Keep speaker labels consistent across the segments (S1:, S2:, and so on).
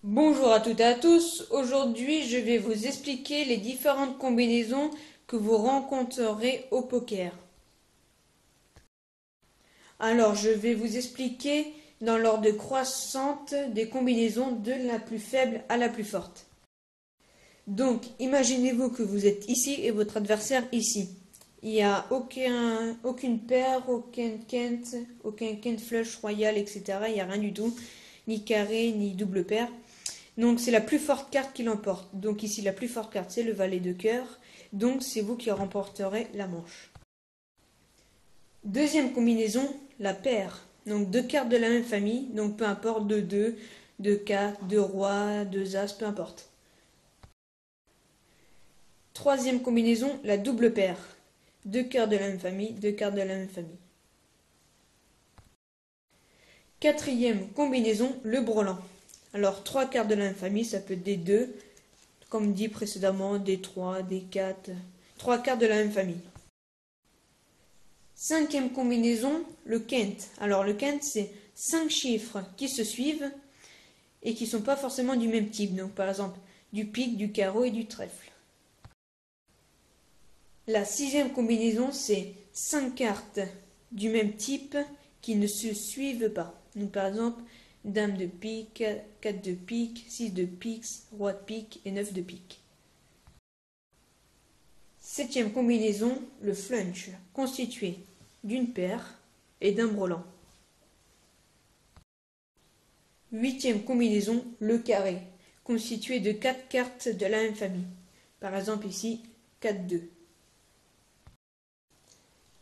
S1: Bonjour à toutes et à tous, aujourd'hui je vais vous expliquer les différentes combinaisons que vous rencontrerez au poker. Alors je vais vous expliquer dans l'ordre croissante des combinaisons de la plus faible à la plus forte. Donc imaginez-vous que vous êtes ici et votre adversaire ici. Il n'y a aucune paire, aucun quinte flush royal, etc. Il n'y a rien du tout, ni carré, ni double paire. Donc c'est la plus forte carte qui l'emporte. Donc ici la plus forte carte c'est le valet de cœur. Donc c'est vous qui remporterez la manche. Deuxième combinaison, la paire. Donc deux cartes de la même famille. Donc peu importe, 2-2, 2-4, 2 rois, 2 as, peu importe. Troisième combinaison, la double paire. Deux cartes de la même famille, deux cartes de la même famille. Quatrième combinaison, le brelan. Alors trois cartes de la même famille, ça peut être des 2, comme dit précédemment, des 3, des 4, 3 cartes de la même famille. Cinquième combinaison, le quinte. Alors le quinte, c'est 5 chiffres qui se suivent et qui ne sont pas forcément du même type. Donc par exemple, du pique, du carreau et du trèfle. La sixième combinaison, c'est 5 cartes du même type qui ne se suivent pas. Donc par exemple, dame de pique, 4 de pique, 6 de pique, roi de pique et 9 de pique. Septième combinaison, le flunch, constitué d'une paire et d'un brelan. Huitième combinaison, le carré, constitué de 4 cartes de la même famille. Par exemple ici, 4-2.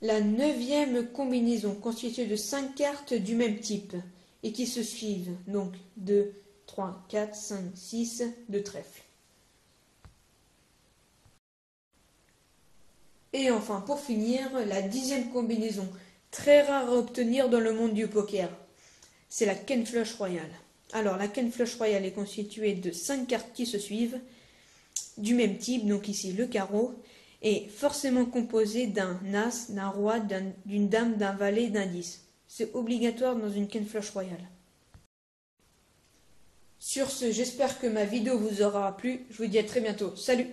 S1: La neuvième combinaison, constituée de 5 cartes du même type et qui se suivent, donc 2, 3, 4, 5, 6 de trèfle. Et enfin, pour finir, la dixième combinaison, très rare à obtenir dans le monde du poker, c'est la Ken Flush Royale. Alors, la Ken Flush Royale est constituée de 5 cartes qui se suivent, du même type, donc ici le carreau, et forcément composée d'un as, d'un roi, d'une dame, d'un valet, d'un 10. C'est obligatoire dans une Ken Flush Royale. Sur ce, j'espère que ma vidéo vous aura plu. Je vous dis à très bientôt. Salut!